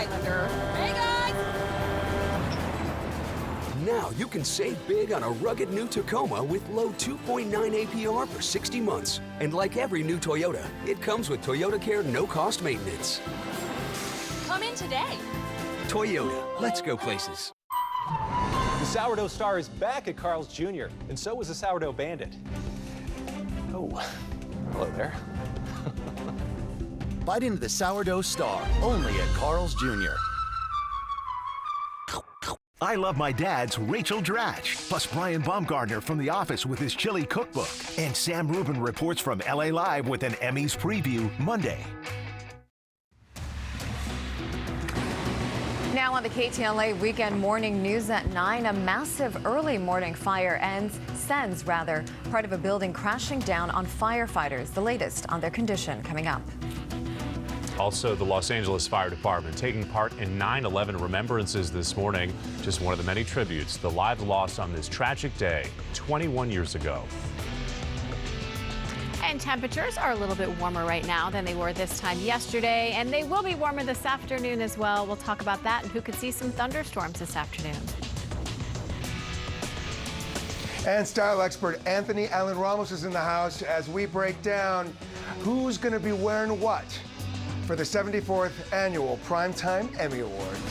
Highlander. Hey, guys! Now you can save big on a rugged new Tacoma with low 2.9 APR for 60 months. And like every new Toyota, it comes with Toyota Care no-cost maintenance. Come in today. Toyota, let's go places. The Sourdough Star is back at Carl's Jr., and so is the Sourdough Bandit. Oh, hello there. Bite into the Sourdough Star, only at Carl's Jr. I Love My Dad's Rachel Dratch, plus Brian Baumgartner from The Office with his chili cookbook, and Sam Rubin reports from LA Live with an Emmys preview Monday. Now on the KTLA Weekend Morning News at 9, a massive early morning fire sends part of a building crashing down on firefighters. The latest on their condition coming up. Also, the Los Angeles Fire Department taking part in 9/11 remembrances this morning. Just one of the many tributes, the lives lost on this tragic day 21 years ago. And temperatures are a little bit warmer right now than they were this time yesterday, and they will be warmer this afternoon as well. We'll talk about that and who could see some thunderstorms this afternoon. And style expert Anthony Allen Ramos is in the house as we break down who's going to be wearing what for the 74th Annual Primetime Emmy Awards.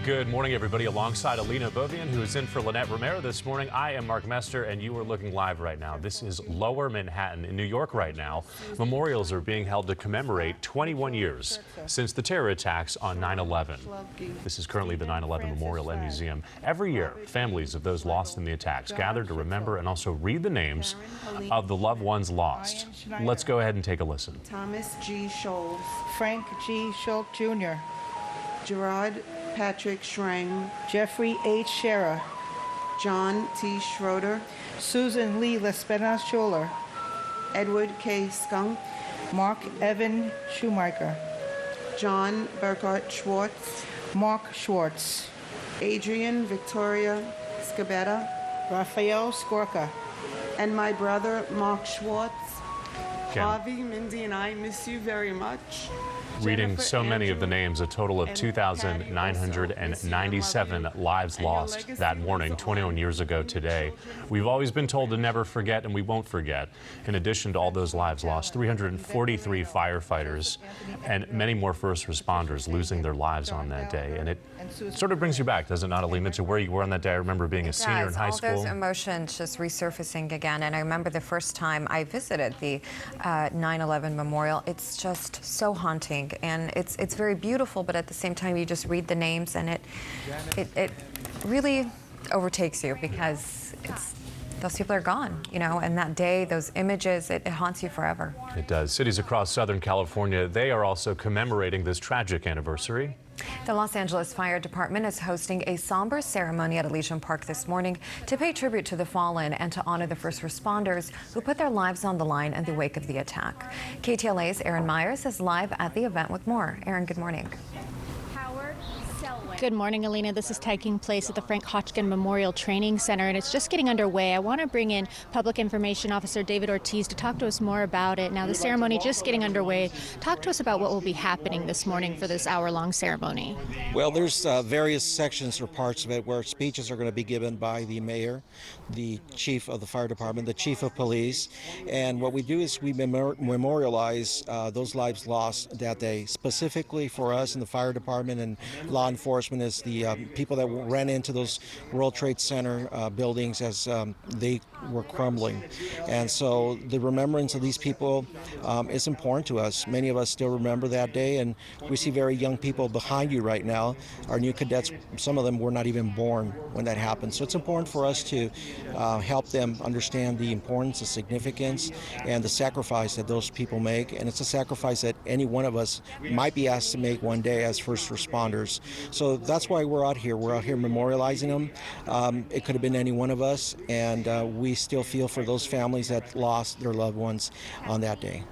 Good morning, everybody. Alongside Alina Bovian, who is in for Lynette Romero this morning, I am Mark Mester, and you are looking live right now. This is Lower Manhattan in New York right now. Memorials are being held to commemorate 21 years since the terror attacks on 9/11. This is currently the 9/11 Memorial and Museum. Every year, families of those lost in the attacks gather to remember and also read the names of the loved ones lost. Let's go ahead and take a listen. Thomas G. Scholes, Frank G. Schulk Jr., Gerard Patrick Schrang, Jeffrey H. Scherer, John T. Schroeder, Susan Lee Lespenas Scholler, Edward K. Skunk, Mark Evan Schumacher, John Burkhart Schwartz, Mark Schwartz, Adrian Victoria Scabetta, Raphael Skorka, and my brother Mark Schwartz. Ken. Harvey, Mindy, and I miss you very much. Reading so many of the names, a total of 2,997 lives lost that morning, 21 years ago today. We've always been told to never forget, and we won't forget. In addition to all those lives lost, 343 firefighters and many more first responders losing their lives on that day. And it sort of brings you back, does it not, Alina, to where you were on that day? I remember being a senior in high school. All those emotions just resurfacing again. And I remember the first time I visited the 9/11 Memorial. It's just so haunting. And it's very beautiful, but at the same time, you just read the names, and it really overtakes you because those people are gone, you know, and that day, those images, it haunts you forever. It does. Cities across Southern California, they are also commemorating this tragic anniversary. The Los Angeles Fire Department is hosting a somber ceremony at Elysian Park this morning to pay tribute to the fallen and to honor the first responders who put their lives on the line in the wake of the attack. KTLA's Erin Myers is live at the event with more. Erin, good morning. Good morning, Alina. This is taking place at the Frank Hotchkin Memorial Training Center, and it's just getting underway. I want to bring in Public Information Officer David Ortiz to talk to us more about it. Now, the ceremony just getting underway. Talk to us about what will be happening this morning for this hour-long ceremony. Well, there's various sections or parts of it where speeches are going to be given by the mayor, the chief of the fire department, the chief of police, and what we do is we memorialize those lives lost that day. Specifically for us in the fire department and law enforcement is the people that ran into those World Trade Center buildings as they were crumbling. And so the remembrance of these people is important to us. Many of us still remember that day, and we see very young people behind you right now. Our new cadets, some of them were not even born when that happened. So it's important for us to help them understand the importance, the significance, and the sacrifice that those people make. And it's a sacrifice that any one of us might be asked to make one day as first responders. So that's why we're out here. We're out here memorializing them. It could have been any one of us, and we still feel for those families that lost their loved ones on that day.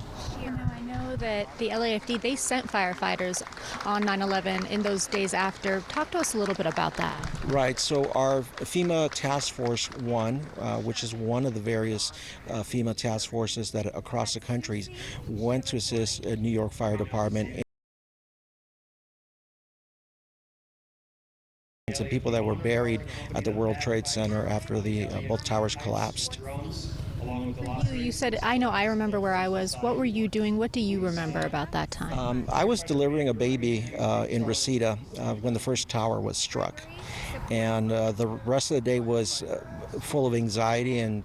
I know that the LAFD, they sent firefighters on 9/11 in those days after. Talk to us a little bit about that. Right, so our FEMA Task Force 1, which is one of the various FEMA task forces that across the country went to assist New York Fire Department. Some people that were buried at the World Trade Center after the both towers collapsed. You said, I remember where I was. What were you doing? What do you remember about that time? I was delivering a baby in Reseda when the first tower was struck. And the rest of the day was full of anxiety and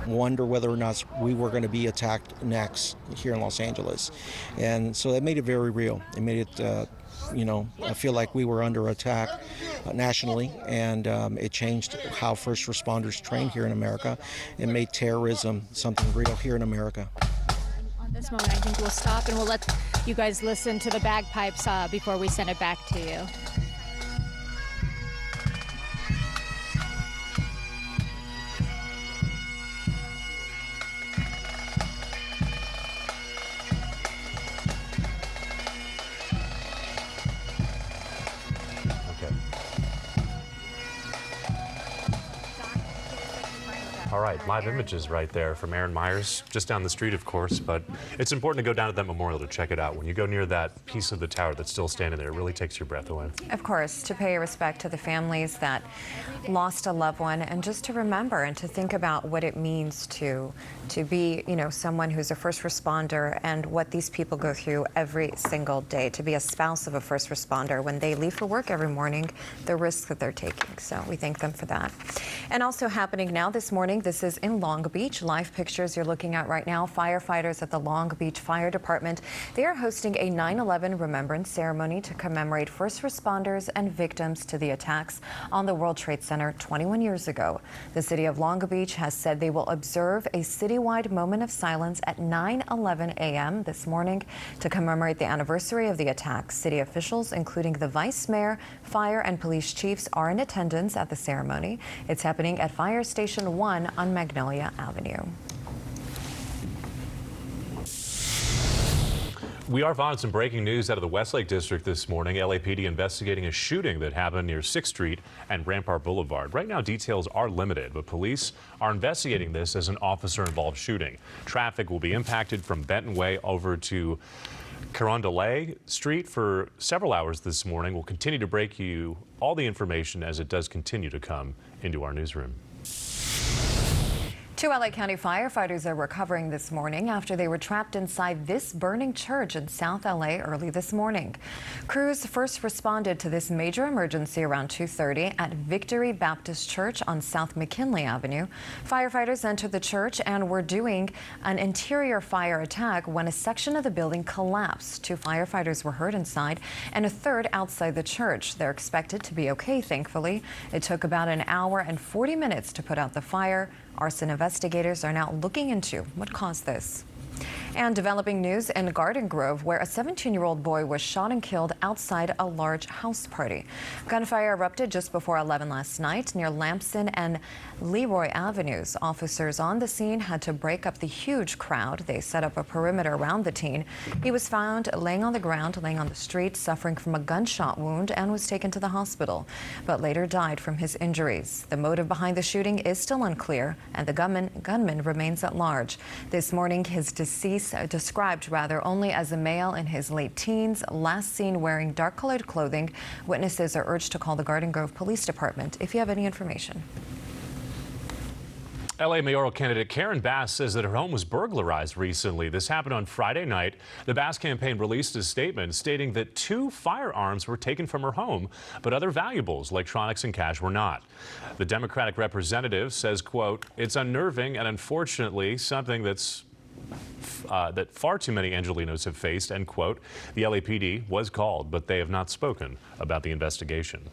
wonder whether or not we were going to be attacked next here in Los Angeles. And so that made it very real. It made it I feel like we were under attack nationally, and it changed how first responders train here in America. It made terrorism something real here in America. On this moment, I think we'll stop and we'll let you guys listen to the bagpipes before we send it back to you. All right, live images right there from Aaron Myers, just down the street, of course, but it's important to go down to that memorial to check it out. When you go near that piece of the tower that's still standing there, it really takes your breath away. Of course, to pay respect to the families that lost a loved one, and just to remember and to think about what it means to be, someone who's a first responder and what these people go through every single day, to be a spouse of a first responder when they leave for work every morning, the risks that they're taking. So we thank them for that. And also happening now this morning, this is in Long Beach. Live pictures you're looking at right now. Firefighters at the Long Beach Fire Department, they are hosting a 9/11 remembrance ceremony to commemorate first responders and victims to the attacks on the World Trade Center 21 years ago. The city of Long Beach has said they will observe a citywide moment of silence at 9:11 a.m. this morning to commemorate the anniversary of the attacks. City officials, including the vice mayor, fire and police chiefs, are in attendance at the ceremony. It's happening at Fire Station 1 on Magnolia Avenue. We are following some breaking news out of the Westlake District this morning. LAPD investigating a shooting that happened near 6th Street and Rampart Boulevard. Right now, details are limited, but police are investigating this as an officer-involved shooting. Traffic will be impacted from Benton Way over to Carondelet Street for several hours this morning. We'll continue to break you all the information as it does continue to come into our newsroom. 2 LA County firefighters are recovering this morning after they were trapped inside this burning church in South LA early this morning. Crews first responded to this major emergency around 2:30 at Victory Baptist Church on South McKinley Avenue. Firefighters entered the church and were doing an interior fire attack when a section of the building collapsed. 2 firefighters were hurt inside and a third outside the church. They're expected to be okay, thankfully. It took about an hour and 40 minutes to put out the fire. Arson investigators are now looking into what caused this. And developing news in Garden Grove, where a 17-year-old boy was shot and killed outside a large house party. Gunfire erupted just before 11 last night near Lamson and Leroy Avenues. Officers on the scene had to break up the huge crowd. They set up a perimeter around the teen. He was found laying on the ground, laying on the street, suffering from a gunshot wound, and was taken to the hospital, but later died from his injuries. The motive behind the shooting is still unclear, and the gunman remains at large. This morning, his deceased described only as a male in his late teens, last seen wearing dark-colored clothing. Witnesses are urged to call the Garden Grove Police Department if you have any information. LA mayoral candidate Karen Bass says that her home was burglarized recently. This happened on Friday night. The Bass campaign released a statement stating that 2 firearms were taken from her home, but other valuables, electronics and cash were not. The Democratic representative says, quote, "It's unnerving and unfortunately something that far too many Angelenos have faced," end quote. The LAPD was called, but they have not spoken about the investigation.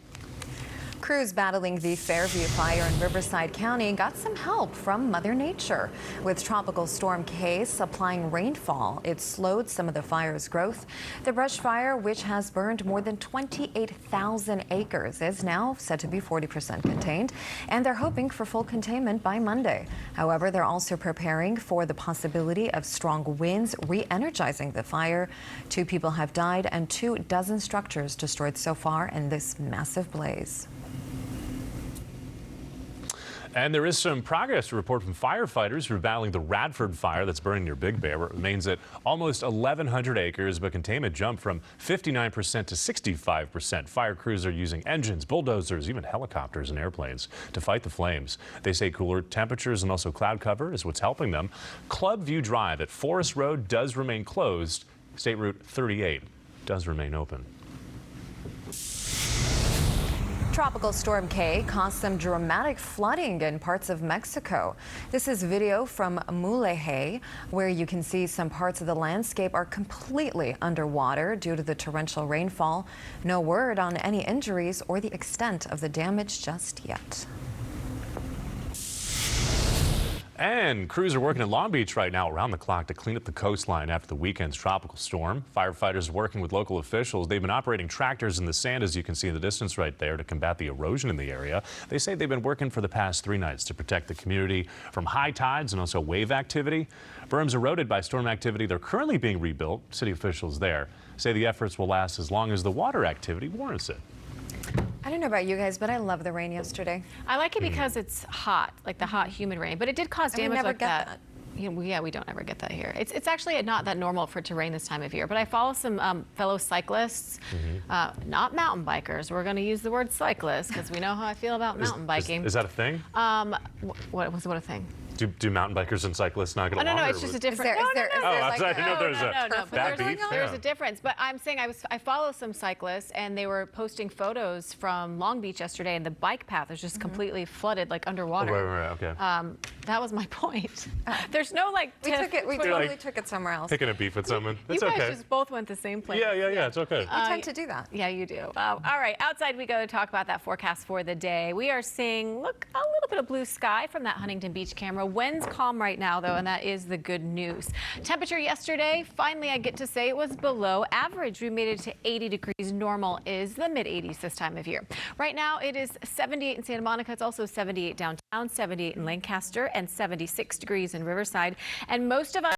Crews battling the Fairview fire in Riverside County got some help from Mother Nature. With Tropical Storm Kay supplying rainfall, it slowed some of the fire's growth. The brush fire, which has burned more than 28,000 acres, is now said to be 40% contained, and they're hoping for full containment by Monday. However, they're also preparing for the possibility of strong winds re-energizing the fire. 2 people have died and 24 structures destroyed so far in this massive blaze. And there is some progress to report from firefighters who are battling the Radford fire that's burning near Big Bear. It remains at almost 1,100 acres, but containment jumped from 59% to 65%. Fire crews are using engines, bulldozers, even helicopters and airplanes to fight the flames. They say cooler temperatures and also cloud cover is what's helping them. Clubview Drive at Forest Road does remain closed. State Route 38 does remain open. Tropical Storm Kay caused some dramatic flooding in parts of Mexico. This is video from Mulegé, where you can see some parts of the landscape are completely underwater due to the torrential rainfall. No word on any injuries or the extent of the damage just yet. And crews are working in Long Beach right now around the clock to clean up the coastline after the weekend's tropical storm. Firefighters are working with local officials. They've been operating tractors in the sand, as you can see in the distance right there, to combat the erosion in the area. They say they've been working for the past 3 nights to protect the community from high tides and also wave activity. Berms eroded by storm activity, they're currently being rebuilt. City officials there say the efforts will last as long as the water activity warrants it. I don't know about you guys, but I love the rain yesterday. I like it because it's hot, like the hot, humid rain, but it did cause damage like that. Yeah, we don't ever get that here. It's actually not that normal for it to rain this time of year, but I follow some fellow cyclists, not mountain bikers. We're going to use the word cyclists because we know how I feel about mountain biking. Is that a thing? What a thing? Do mountain bikers and cyclists not get along? No, it's just a different. I didn't know there was There's a difference. But I'm saying I follow some cyclists, and they were posting photos from Long Beach yesterday, and the bike path is just completely flooded, like underwater. Right, okay. That was my point. There's no like. We totally took it somewhere else. Picking a beef with someone. It's you okay. guys just both went the same place. Yeah, it's okay. We tend to do that. Yeah, you do. All right, outside we go to talk about that forecast for the day. We are seeing, look, a little bit of blue sky from that Huntington Beach camera. Winds calm right now, though, and that is the good news. Temperature yesterday, finally I get to say it was below average. We made it to 80 degrees. Normal is the mid-80s this time of year. Right now it is 78 in Santa Monica. It's also 78 downtown, 78 in Lancaster, and 76 degrees in Riverside. And most of us